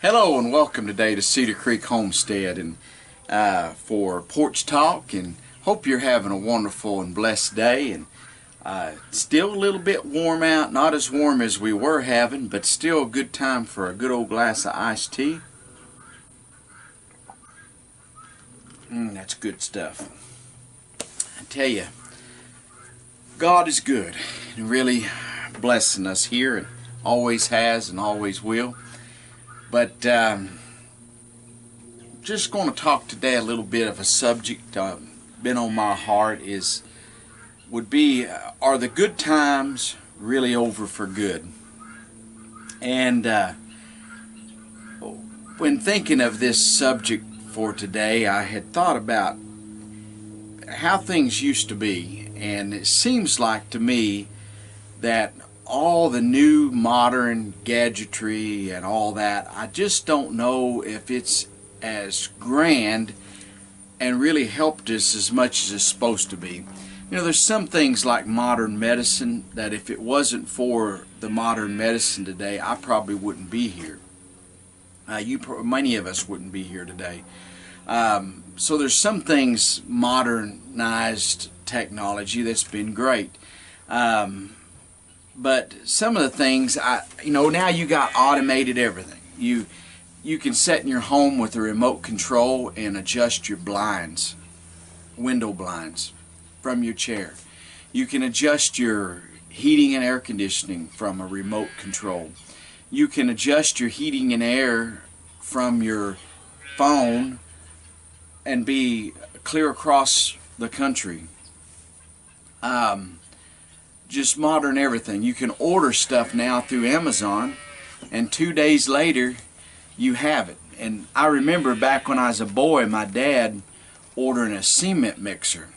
Hello and welcome today to Cedar Creek Homestead and for Porch Talk, and hope you're having a wonderful and blessed day. And still a little bit warm out, not as warm as we were having, but still a good time for a good old glass of iced tea. That's good stuff. I tell you, God is good and really blessing us here, and always has and always will. But just going to talk today a little bit of a subject been on my heart would be are the good times really over for good? And when thinking of this subject for today, I had thought about how things used to be, and it seems like to me that all the new modern gadgetry and all that, I just don't know if it's as grand and really helped us as much as it's supposed to be. You know, there's some things like modern medicine that if it wasn't for the modern medicine today, I probably wouldn't be here. Many of us wouldn't be here today. So there's some things, modernized technology, that's been great. But some of the things, now you got automated everything. You can sit in your home with a remote control and adjust your blinds, window blinds, from your chair. You can adjust your heating and air conditioning from a remote control. You can adjust your heating and air from your phone and be clear across the country. Just modern everything. You can order stuff now through Amazon, and 2 days later you have it. And I remember back when I was a boy, my dad ordering a cement mixer,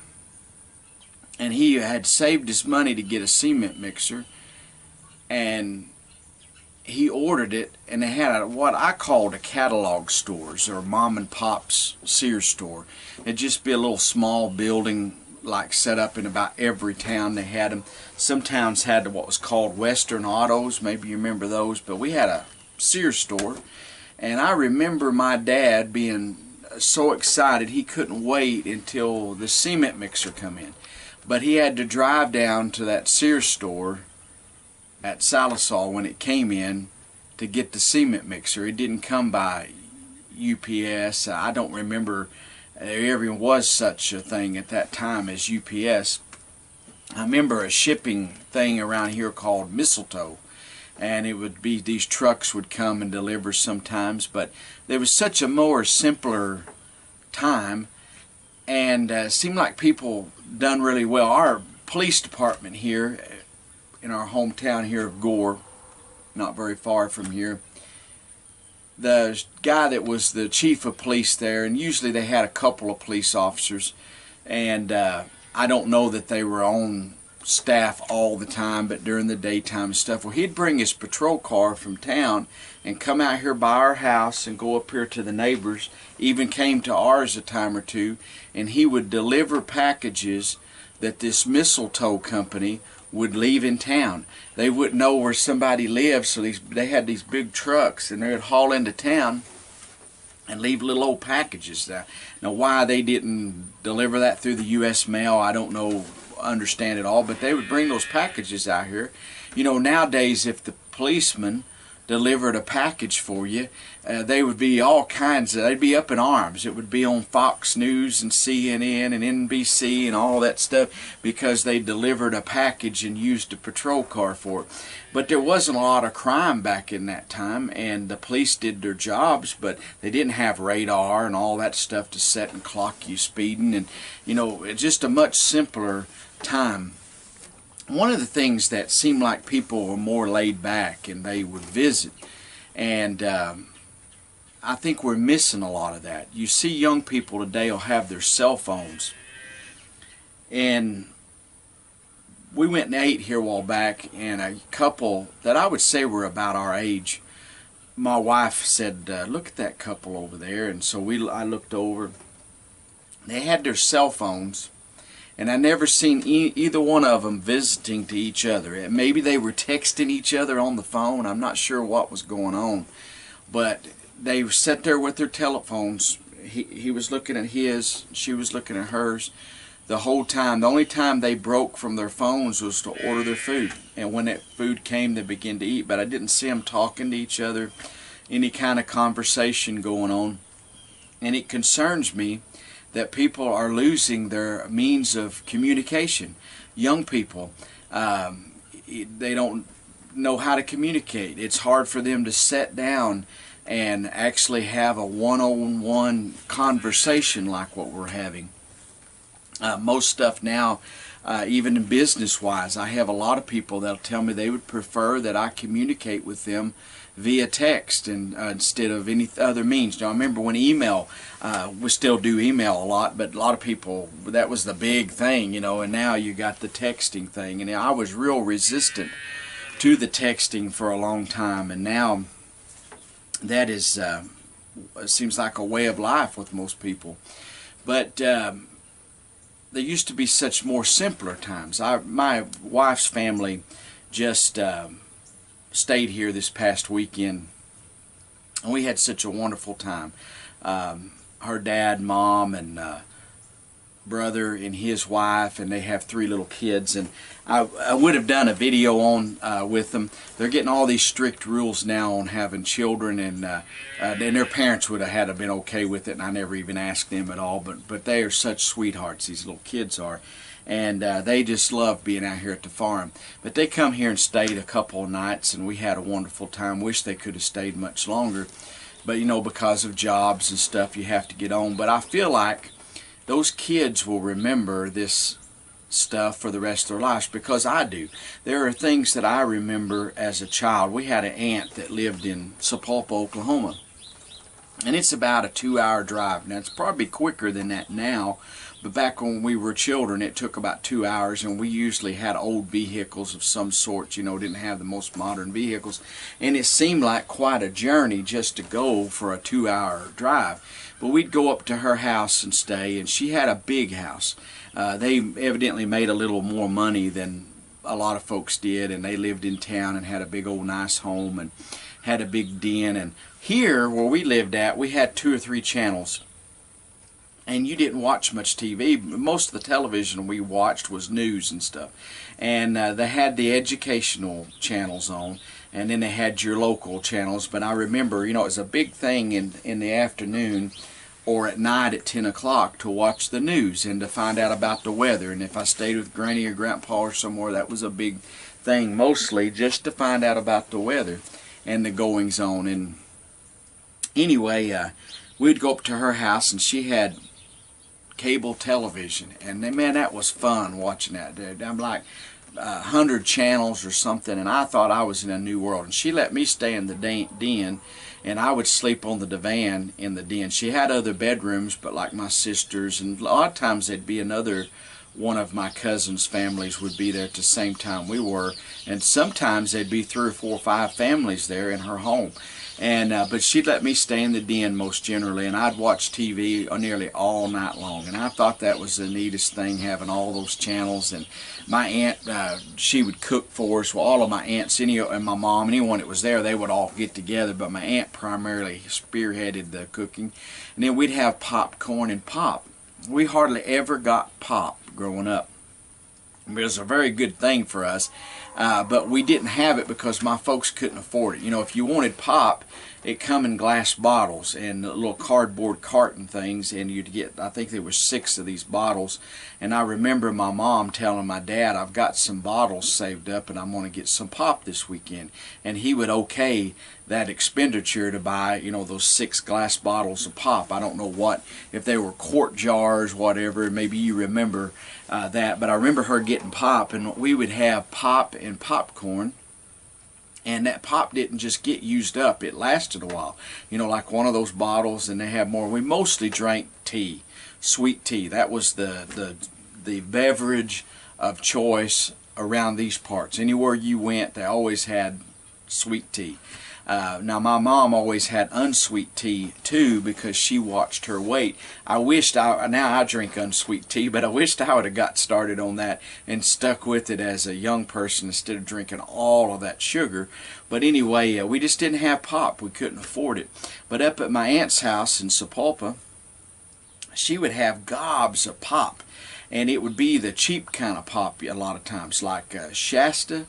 and he had saved his money to get a cement mixer, and he ordered it, and they had what I called a catalog stores, or mom and pop's Sears store. It'd just be a little small building, like set up in about every town. They had them. Some towns had what was called Western Autos, maybe you remember those, but we had a Sears store. And I remember my dad being so excited he couldn't wait until the cement mixer come in. But he had to drive down to that Sears store at Salisal when it came in to get the cement mixer. It didn't come by UPS. I don't remember there ever was such a thing at that time as UPS. I remember a shipping thing around here called mistletoe, and it would be these trucks would come and deliver sometimes, but there was such a more simpler time, and it seemed like people done really well. Our police department here in our hometown here of Gore, not very far from here, the guy that was the chief of police there, and usually they had a couple of police officers, and I don't know that they were on staff all the time, but during the daytime and stuff, well, he'd bring his patrol car from town and come out here by our house and go up here to the neighbors, even came to ours a time or two, and he would deliver packages that this mistletoe company would leave in town. They wouldn't know where somebody lived, so they had these big trucks, and they would haul into town and leave little old packages there. Now, why they didn't deliver that through the U.S. mail, I don't know, understand it all, but they would bring those packages out here. You know, nowadays, if the policeman delivered a package for you, they would be all kinds of, they'd be up in arms. It would be on Fox News and CNN and NBC and all that stuff because they delivered a package and used a patrol car for it. But there wasn't a lot of crime back in that time, and the police did their jobs, but they didn't have radar and all that stuff to set and clock you speeding, and you know, it's just a much simpler time. One of the things that seemed like people were more laid back and they would visit, and I think we're missing a lot of that. You see young people today will have their cell phones, and we went and ate here a while back, and a couple that I would say were about our age, my wife said, look at that couple over there, and so I looked over. They had their cell phones, and I never seen either one of them visiting to each other. Maybe they were texting each other on the phone. I'm not sure what was going on. but they sat there with their telephones. He was looking at his, she was looking at hers the whole time. The only time they broke from their phones was to order their food, and when that food came, they began to eat. But I didn't see them talking to each other, any kind of conversation going on. And it concerns me that people are losing their means of communication. Young people, they don't know how to communicate. It's hard for them to sit down and actually have a one-on-one conversation like what we're having. Most stuff now, even in business-wise, I have a lot of people that'll tell me they would prefer that I communicate with them via text and instead of any other means. Now, I remember when email, we still do email a lot, but a lot of people, that was the big thing, you know, and now you got the texting thing. And I was real resistant to the texting for a long time, and now that is, it seems like a way of life with most people. But there used to be such more simpler times. My wife's family just stayed here this past weekend, and we had such a wonderful time. Her dad, mom, and brother and his wife, and they have 3 little kids. And I would have done a video on with them. They're getting all these strict rules now on having children, and then their parents would have been okay with it, and I never even asked them at all. But they are such sweethearts, these little kids are. And they just love being out here at the farm. But they come here and stayed a couple of nights, and we had a wonderful time. Wish they could have stayed much longer. But, you know, because of jobs and stuff, you have to get on. But I feel like those kids will remember this stuff for the rest of their lives, because I do. There are things that I remember as a child. We had an aunt that lived in Sapulpa, Oklahoma. And it's about a 2-hour drive. Now, it's probably quicker than that now. But back when we were children, it took about 2 hours, and we usually had old vehicles of some sort, you know, didn't have the most modern vehicles. And it seemed like quite a journey just to go for a 2-hour drive. But we'd go up to her house and stay, and she had a big house. They evidently made a little more money than a lot of folks did, and they lived in town and had a big old nice home and had a big den. And here, where we lived at, we had 2 or 3 channels. And you didn't watch much TV. Most of the television we watched was news and stuff. And they had the educational channels on, and then they had your local channels. But I remember, you know, it was a big thing in the afternoon or at night at 10 o'clock to watch the news and to find out about the weather. And if I stayed with Granny or Grandpa or somewhere, that was a big thing, mostly just to find out about the weather and the goings on. And anyway, we'd go up to her house, and she had cable television, and man, that was fun watching that. I'm like 100 channels or something, and I thought I was in a new world. And she let me stay in the den, and I would sleep on the divan in the den. She had other bedrooms, but like my sisters, and a lot of times there'd be another one of my cousins' families would be there at the same time we were, and sometimes there'd be 3 or 4 or 5 families there in her home. And but she'd let me stay in the den most generally, and I'd watch TV nearly all night long. And I thought that was the neatest thing, having all those channels. And my aunt, she would cook for us. Well, all of my aunts, and my mom, anyone that was there, they would all get together. But my aunt primarily spearheaded the cooking. And then we'd have popcorn and pop. We hardly ever got pop growing up. It was a very good thing for us, but we didn't have it because my folks couldn't afford it. You know, if you wanted pop, it come in glass bottles and little cardboard carton things, and you'd get, I think there were 6 of these bottles. And I remember my mom telling my dad, I've got some bottles saved up and I'm going to get some pop this weekend. And he would okay that expenditure to buy, you know, those 6 glass bottles of pop. I don't know what, if they were quart jars, whatever, maybe you remember that. But I remember her getting pop, and we would have pop and popcorn. And that pop didn't just get used up, it lasted a while. You know, like one of those bottles, and they had more. We mostly drank tea, sweet tea. That was the beverage of choice around these parts. Anywhere you went, they always had sweet tea. Now my mom always had unsweet tea too because she watched her weight. Now I drink unsweet tea, but I wished I would have got started on that and stuck with it as a young person instead of drinking all of that sugar. But anyway, we just didn't have pop. We couldn't afford it. But up at my aunt's house in Sapulpa, she would have gobs of pop, and it would be the cheap kind of pop a lot of times, like Shasta.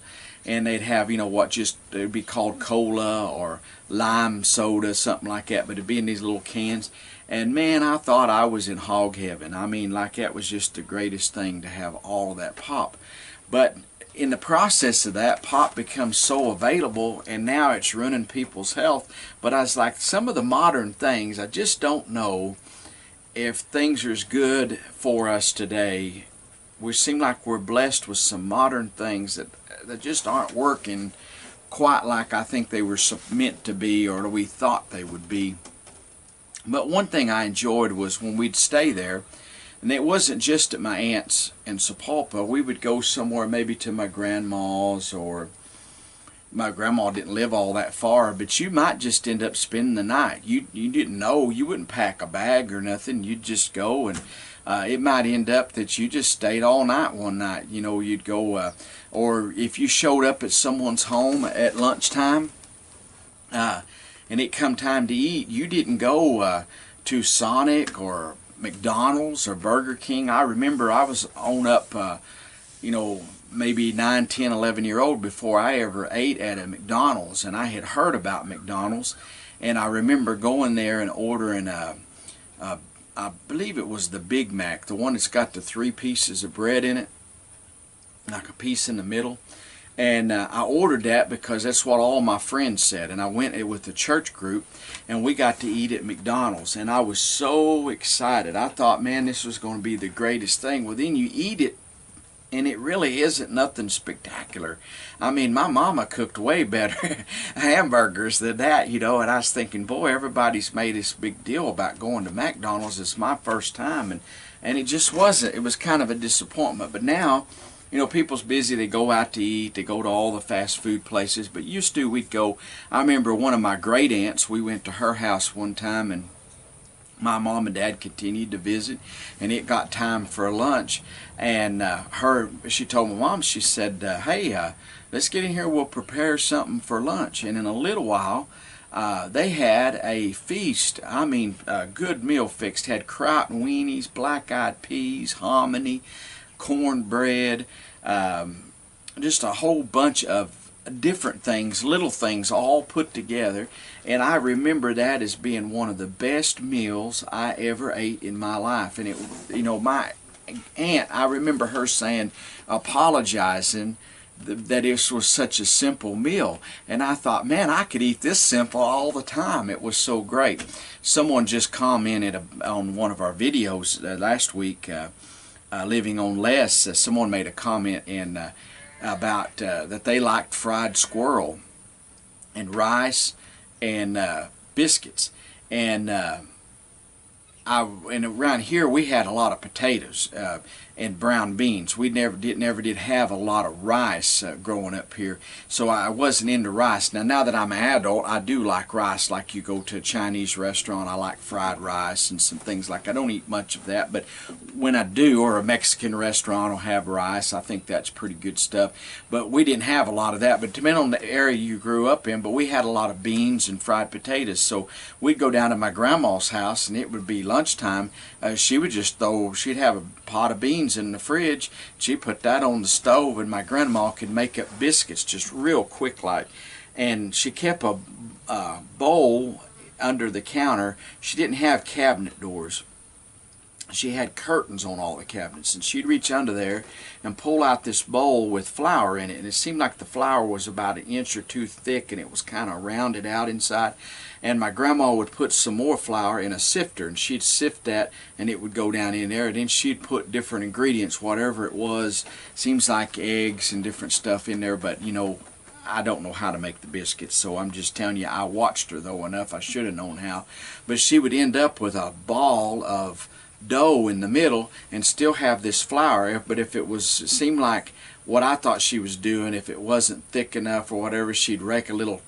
And they'd have, it would be called cola or lime soda, something like that, but it'd be in these little cans. And man, I thought I was in hog heaven. I mean, like that was just the greatest thing to have all of that pop. But in the process of that, pop becomes so available, and now it's ruining people's health. But I was like, some of the modern things, I just don't know if things are as good for us today. We seem like we're blessed with some modern things that just aren't working quite like I think they were meant to be, or we thought they would be. But one thing I enjoyed was when we'd stay there, and it wasn't just at my aunt's in Sapulpa. We would go somewhere, maybe to my grandma's, or my grandma didn't live all that far, but you might just end up spending the night. You didn't know. You wouldn't pack a bag or nothing. You'd just go, and it might end up that you just stayed all night one night. You'd go, or if you showed up at someone's home at lunchtime, and it come time to eat, you didn't go to Sonic or McDonald's or Burger King. I remember I was on up, maybe 9, 10, 11-year-old before I ever ate at a McDonald's, and I had heard about McDonald's, and I remember going there and ordering I believe it was the Big Mac, the one that's got the 3 pieces of bread in it, like a piece in the middle. And I ordered that because that's what all my friends said. And I went with the church group, and we got to eat at McDonald's. And I was so excited. I thought, man, this was going to be the greatest thing. Well, then you eat it, and it really isn't nothing spectacular. I mean, my mama cooked way better hamburgers than that, and I was thinking, boy, everybody's made this big deal about going to McDonald's. It's my first time, and it just wasn't. It was kind of a disappointment. But now, people's busy. They go out to eat. They go to all the fast food places. But used to, we'd go. I remember one of my great aunts, we went to her house one time, and my mom and dad continued to visit, and it got time for lunch. And she told my mom, she said, hey, let's get in here, we'll prepare something for lunch. And in a little while, they had a feast. I mean, a good meal fixed. Had kraut and weenies, black-eyed peas, hominy, cornbread, just a whole bunch of different things, little things all put together. And I remember that as being one of the best meals I ever ate in my life. And my aunt, I remember her saying, apologizing that this was such a simple meal. And I thought, man, I could eat this simple all the time. It was so great. Someone just commented on one of our videos last week, Living on Less. Someone made a comment about that they liked fried squirrel and rice and biscuits. And around here we had a lot of potatoes and brown beans. We never did have a lot of rice growing up here, so I wasn't into rice. Now that I'm an adult, I do like rice. Like you go to a Chinese restaurant, I like fried rice and some things like. I don't eat much of that, but when I do, or a Mexican restaurant will have rice, I think that's pretty good stuff. But we didn't have a lot of that. But depending on the area you grew up in, but we had a lot of beans and fried potatoes. So we'd go down to my grandma's house, and it would be lunchtime. She'd have a pot of beans in the fridge. She put that on the stove, and my grandma could make up biscuits just real quick like. And she kept a bowl under the counter. She didn't have cabinet doors. She had curtains on all the cabinets, and she'd reach under there and pull out this bowl with flour in it, and it seemed like the flour was about 1 inch or 2 thick, and it was kind of rounded out inside. And my grandma would put some more flour in a sifter, and she'd sift that, and it would go down in there, and then she'd put different ingredients, whatever it was. Seems like eggs and different stuff in there, but I don't know how to make the biscuits, so I'm just telling you, I watched her though enough. I should have known how. But she would end up with a ball of dough in the middle and still have this flour. But if it seemed like what I thought she was doing, if it wasn't thick enough or whatever, she'd rake a little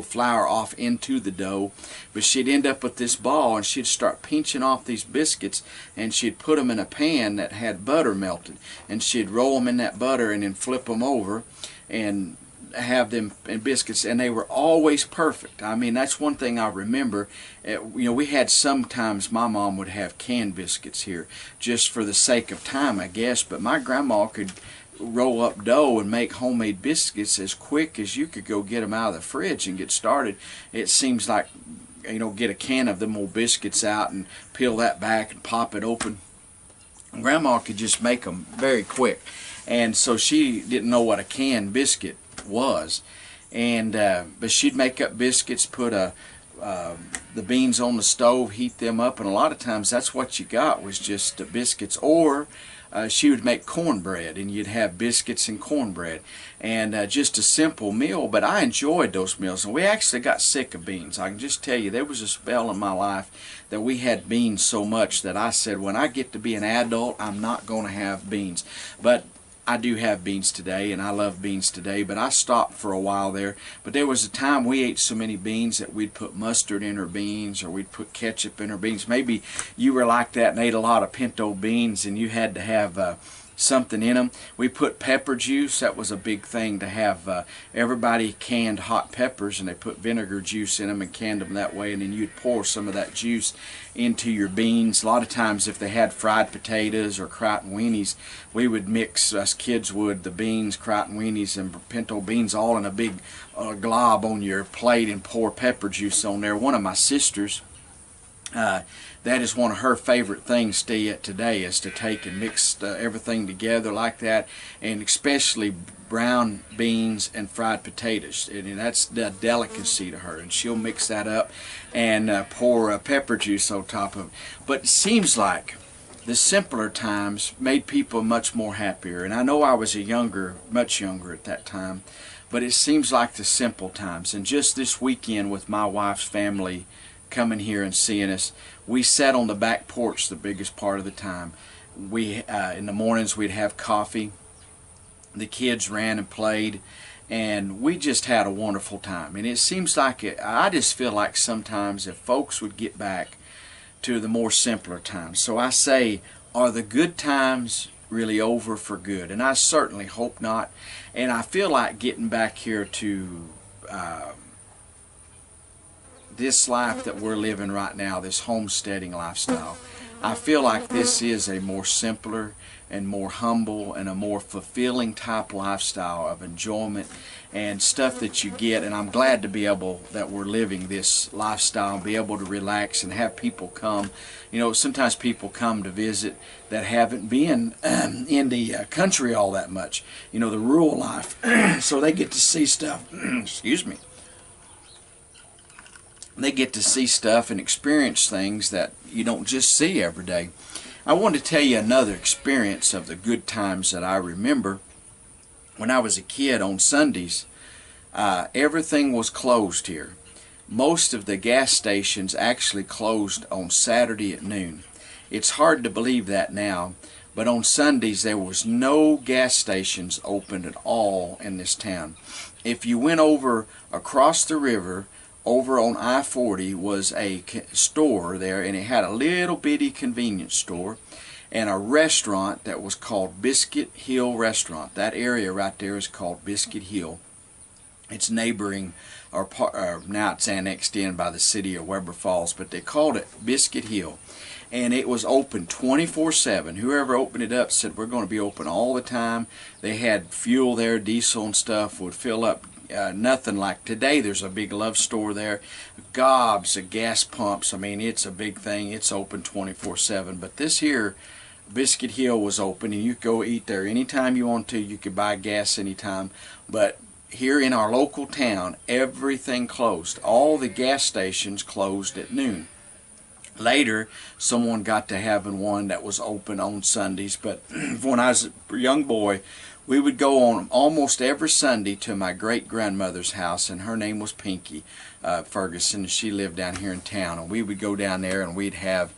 flour off into the dough. But she'd end up with this ball, and she'd start pinching off these biscuits, and she'd put them in a pan that had butter melted, and she'd roll them in that butter and then flip them over and have them in biscuits, and they were always perfect. I mean, that's one thing I remember. We had, sometimes my mom would have canned biscuits here just for the sake of time, I guess, but my grandma could roll up dough and make homemade biscuits as quick as you could go get them out of the fridge and get started. It seems like, get a can of them old biscuits out and peel that back and pop it open. Grandma could just make them very quick, and so she didn't know what a canned biscuit was, and but she'd make up biscuits, put the beans on the stove, heat them up, and a lot of times that's what you got was just biscuits. Or she would make cornbread, and you'd have biscuits and cornbread, and just a simple meal. But I enjoyed those meals, and we actually got sick of beans. I can just tell you, there was a spell in my life that we had beans so much that I said, when I get to be an adult, I'm not going to have beans. But I do have beans today, and I love beans today, but I stopped for a while there. But there was a time we ate so many beans that we'd put mustard in our beans, or we'd put ketchup in our beans. Maybe you were like that and ate a lot of pinto beans, and you had to have something in them. We put pepper juice. That was a big thing to have. Everybody canned hot peppers, and they put vinegar juice in them and canned them that way, and then you'd pour some of that juice into your beans. A lot of times if they had fried potatoes or Crichton weenies, we would mix, us kids would, the beans, Crichton weenies, and pinto beans all in a big glob on your plate and pour pepper juice on there. One of my sisters, that is one of her favorite things today, is to take and mix everything together like that, and especially brown beans and fried potatoes, and that's the delicacy to her, and she'll mix that up and pour pepper juice on top of it. But it seems like the simpler times made people much more happier, and I know I was much younger at that time, but it seems like the simple times. And just this weekend, with my wife's family coming here and seeing us, we sat on the back porch the biggest part of the time. We in the mornings we'd have coffee, the kids ran and played, and we just had a wonderful time. And it seems like I just feel like sometimes if folks would get back to the more simpler times. So I say, are the good times really over for good? And I certainly hope not. And I feel like getting back here to this life that we're living right now, this homesteading lifestyle, I feel like this is a more simpler and more humble and a more fulfilling type lifestyle of enjoyment and stuff that you get. And I'm glad to be able that we're living this lifestyle and be able to relax and have people come. Sometimes people come to visit that haven't been in the country all that much, the rural life, so they get to see stuff. Excuse me. They get to see stuff and experience things that you don't just see every day. I want to tell you another experience of the good times that I remember. When I was a kid, on Sundays, everything was closed here. Most of the gas stations actually closed on Saturday at noon. It's hard to believe that now, but on Sundays there was no gas stations open at all in this town. If you went over across the river, over on I-40 was a store there, and it had a little bitty convenience store and a restaurant that was called Biscuit Hill Restaurant. That area right there is called Biscuit Hill. It's neighboring, or now it's annexed in by the city of Weber Falls, but they called it Biscuit Hill. And it was open 24/7. Whoever opened it up said, we're going to be open all the time. They had fuel there, diesel and stuff, would fill up. Nothing like today. There's a big Love store there, gobs of gas pumps. I mean, it's a big thing. It's open 24/7. But this here, Biscuit Hill, was open, and you could go eat there anytime you want to. You could buy gas anytime. But here in our local town, everything closed. All the gas stations closed at noon. Later, someone got to having one that was open on Sundays. But when I was a young boy, we would go on almost every Sunday to my great-grandmother's house, and her name was Pinky Ferguson, and she lived down here in town. And we would go down there, and we'd have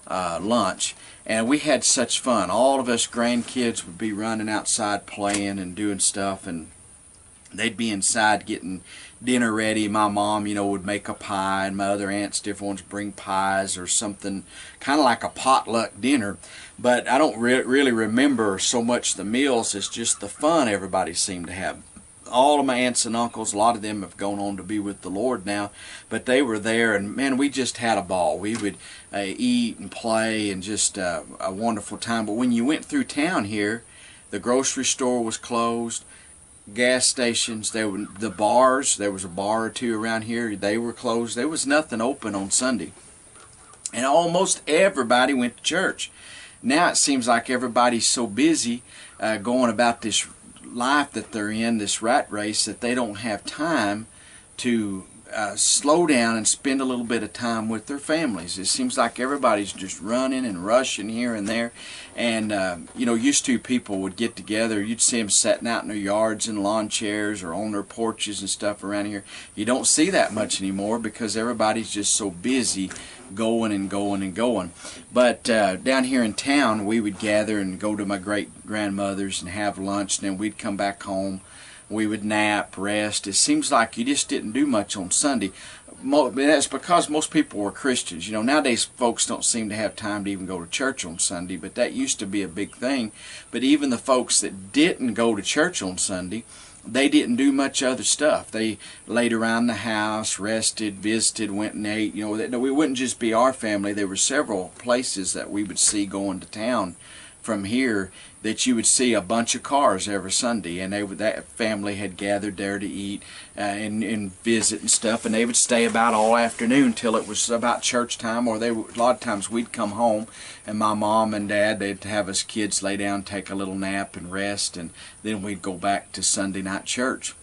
lunch. And we had such fun. All of us grandkids would be running outside playing and doing stuff, and they'd be inside getting dinner ready. My mom, would make a pie, and my other aunts, different ones, bring pies or something, kind of like a potluck dinner. But I don't really remember so much the meals as just the fun everybody seemed to have. All of my aunts and uncles, a lot of them have gone on to be with the Lord now, but they were there, and man, we just had a ball. We would eat and play, and just a wonderful time. But when you went through town here, the grocery store was closed, gas stations, the bars, there was a bar or two around here, they were closed. There was nothing open on Sunday, and almost everybody went to church. Now it seems like everybody's so busy going about this life that they're in, this rat race, that they don't have time to slow down and spend a little bit of time with their families. It seems like everybody's just running and rushing here and there. And used to, people would get together. You'd see them sitting out in their yards in lawn chairs or on their porches and stuff around here. You don't see that much anymore because everybody's just so busy going and going and going. But down here in town, we would gather and go to my great-grandmother's and have lunch, and then we'd come back home. We would nap, rest. It seems like you just didn't do much on Sunday. That's because most people were Christians. Nowadays folks don't seem to have time to even go to church on Sunday, but that used to be a big thing. But even the folks that didn't go to church on Sunday, they didn't do much other stuff. They laid around the house, rested, visited, went and ate. We wouldn't just be our family. There were several places that we would see going to town from here that you would see a bunch of cars every Sunday, and that family had gathered there to eat and visit and stuff, and they would stay about all afternoon till it was about church time, or a lot of times we'd come home, and my mom and dad, they'd have us kids lay down, take a little nap and rest, and then we'd go back to Sunday night church.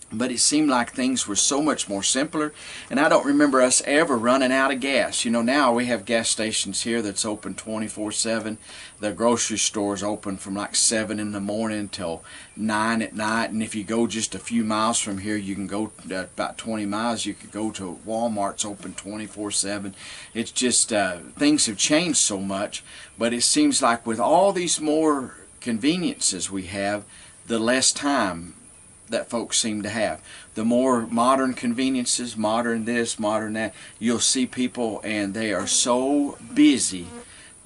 But it seemed like things were so much more simpler, and I don't remember us ever running out of gas. Now we have gas stations here that's open 24/7. The grocery store's open from like 7 in the morning till 9 at night, and if you go just a few miles from here, you can go about 20 miles, you could go to Walmart's open 24/7. It's just, things have changed so much, but it seems like with all these more conveniences we have, the less time that folks seem to have. The more modern conveniences, modern this, modern that, you'll see people and they are so busy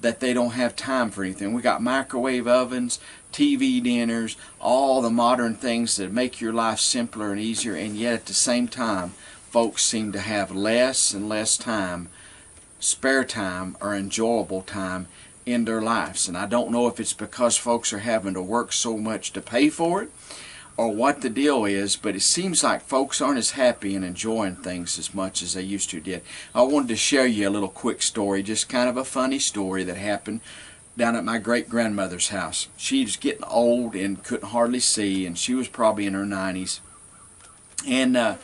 that they don't have time for anything. We got microwave ovens, TV dinners, all the modern things that make your life simpler and easier, and yet at the same time, folks seem to have less and less time, spare time or enjoyable time in their lives. And I don't know if it's because folks are having to work so much to pay for it, or what the deal is, but it seems like folks aren't as happy and enjoying things as much as they used to did. I wanted to share you a little quick story, just kind of a funny story that happened down at my great-grandmother's house. She was getting old and couldn't hardly see, and she was probably in her 90s. And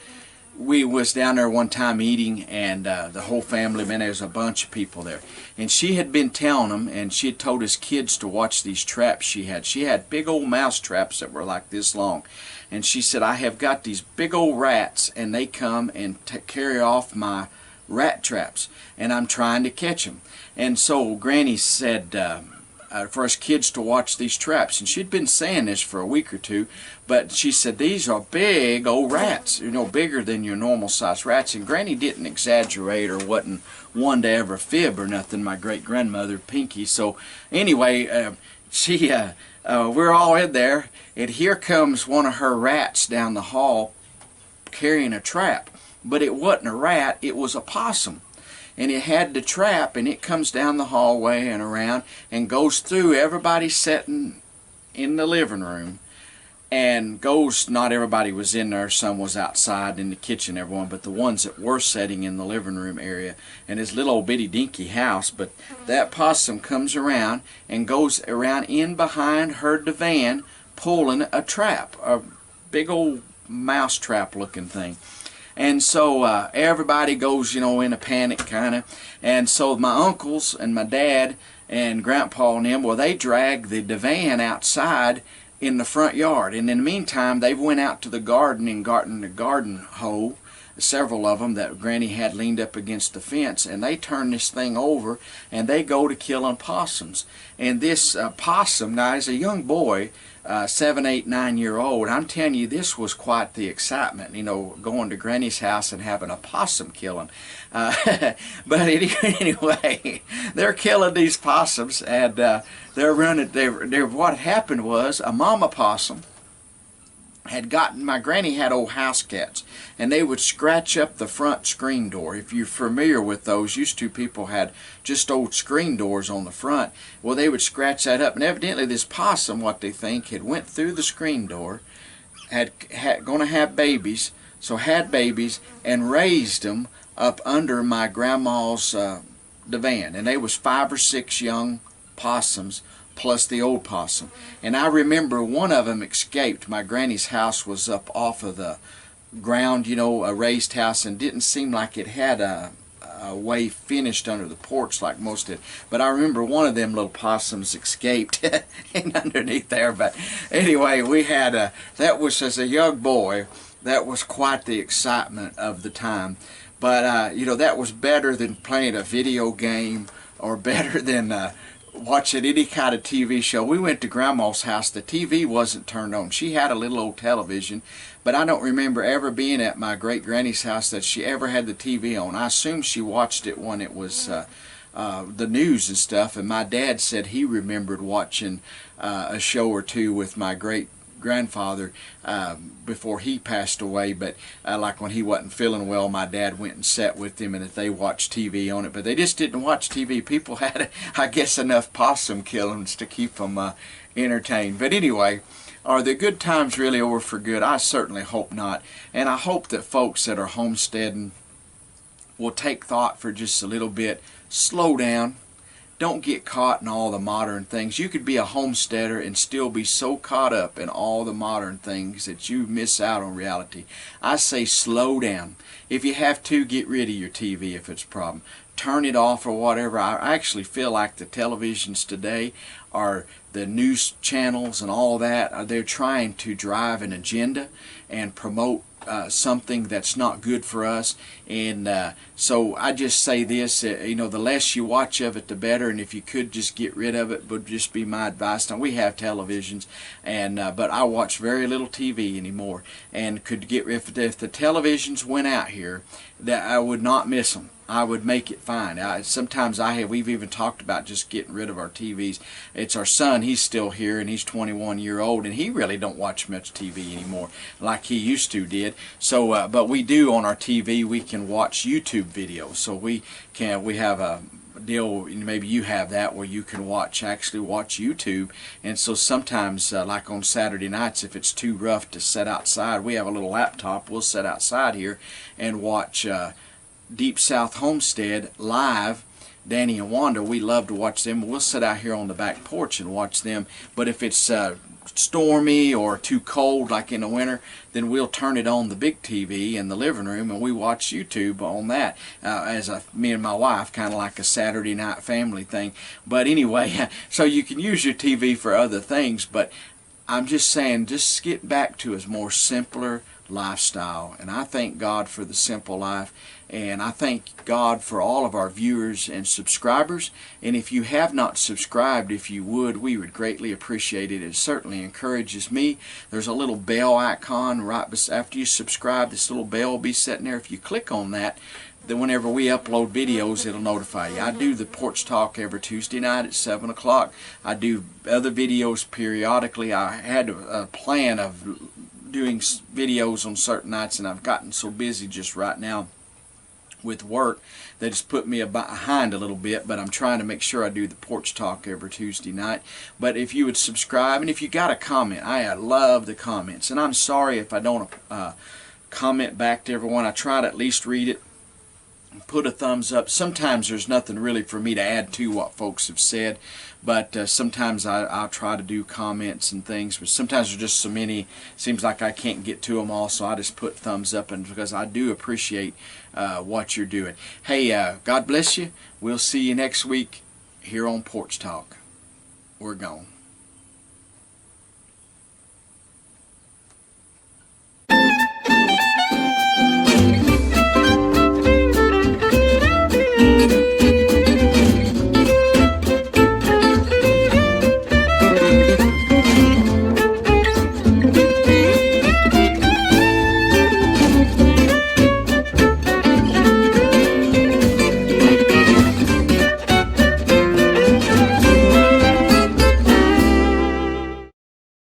we was down there one time eating, and the whole family, man, there was a bunch of people there. And she had been telling them, and she had told us kids to watch these traps she had. She had big old mouse traps that were like this long. And she said, I have got these big old rats, and they come and carry off my rat traps, and I'm trying to catch them. And so Granny said, for us kids to watch these traps, and she'd been saying this for a week or two, but she said these are big old rats, bigger than your normal size rats. And Granny didn't exaggerate or wasn't one to ever fib or nothing, my great grandmother Pinky. So anyway, we're all in there, and here comes one of her rats down the hall carrying a trap, but it wasn't a rat, it was a possum. And it had the trap, and it comes down the hallway and around and goes through everybody sitting in the living room, and goes, not everybody was in there, some was outside in the kitchen, everyone, but the ones that were sitting in the living room area, and his little old bitty dinky house. But that possum comes around and goes around in behind her divan pulling a trap, a big old mouse trap looking thing. And so everybody goes, in a panic kind of. And so my uncles and my dad and Grandpa and them, well, they drag the divan outside in the front yard. And in the meantime, they went out to the garden and gotten the garden hoe, several of them that Granny had leaned up against the fence, and they turn this thing over and they go to killing possums. And this possum, now as a young boy, 7, 8, 9-year-old, I'm telling you, this was quite the excitement, you know, going to Granny's house and having a possum killing. But anyway, they're killing these possums, and they're running. What happened was a mama possum had gotten, my granny had old house cats, and they would scratch up the front screen door. If you're familiar with those, used to people had just old screen doors on the front. Well, they would scratch that up, and evidently this possum, what they think, had went through the screen door, had going to have babies, so had babies and raised them up under my grandma's divan, and they was 5 or 6 young possums plus the old possum. And I remember one of them escaped. My granny's house was up off of the ground, you know, a raised house, and didn't seem like it had a way finished under the porch like most did. But I remember one of them little possums escaped and underneath there. But anyway, we had that was, as a young boy, that was quite the excitement of the time. But you know, that was better than playing a video game, or better than watching any kind of TV show. We went to Grandma's house. The TV wasn't turned on. She had a little old television, but I don't remember ever being at my great-granny's house that she ever had the TV on. I assume she watched it when it was the news and stuff, and my dad said he remembered watching a show or two with my great-grandfather before he passed away. But like when he wasn't feeling well, my dad went and sat with him, and that they watched TV on it. But they just didn't watch TV. People had, I guess, enough possum killings to keep them entertained. But anyway, are the good times really over for good? I certainly hope not. And I hope that folks that are homesteading will take thought for just a little bit. Slow down. Don't get caught in all the modern things. You could be a homesteader and still be so caught up in all the modern things that you miss out on reality. I say slow down. If you have to, get rid of your TV if it's a problem. Turn it off or whatever. I actually feel like the televisions today are the news channels and all that. They're trying to drive an agenda and promote something that's not good for us. And so I just say this, you know, the less you watch of it, the better. And if you could just get rid of it, would just be my advice. Now, we have televisions, and but I watch very little TV anymore. And could get, if the televisions went out here, that I would not miss them. I would make it fine. Sometimes we've even talked about just getting rid of our TVs. It's our son, he's still here, and he's 21-year-old, and he really don't watch much TV anymore like he used to did. So, but we do on our TV, we can watch YouTube videos. So we have a deal, maybe you have that, where you can actually watch YouTube. And so sometimes, like on Saturday nights, if it's too rough to sit outside, we have a little laptop, we'll sit outside here and watch Deep South Homestead live. Danny and Wanda, we love to watch them. We'll sit out here on the back porch and watch them. But if it's stormy or too cold, like in the winter, then we'll turn it on the big TV in the living room, and we watch YouTube on that me and my wife, kind of like a Saturday night family thing. But anyway, so you can use your TV for other things, but I'm just saying, just get back to a more simpler lifestyle. And I thank God for the simple life, and I thank God for all of our viewers and subscribers. And if you have not subscribed, if you would, we would greatly appreciate it. It certainly encourages me. There's a little bell icon right after you subscribe. This little bell will be sitting there. If you click on that, then whenever we upload videos, it'll notify you. I do the Porch Talk every Tuesday night at 7 o'clock. I do other videos periodically. I had a plan of doing videos on certain nights, and I've gotten so busy just right now with work that it's put me behind a little bit, but I'm trying to make sure I do the Porch Talk every Tuesday night. But if you would subscribe, and if you got a comment, I love the comments, and I'm sorry if I don't comment back to everyone. I try to at least read it, put a thumbs up. Sometimes there's nothing really for me to add to what folks have said, but sometimes I'll try to do comments and things, but sometimes there's just so many, seems like I can't get to them all, so I just put thumbs up, and because I do appreciate what you're doing. Hey, God bless you. We'll see you next week here on Porch Talk. We're gone.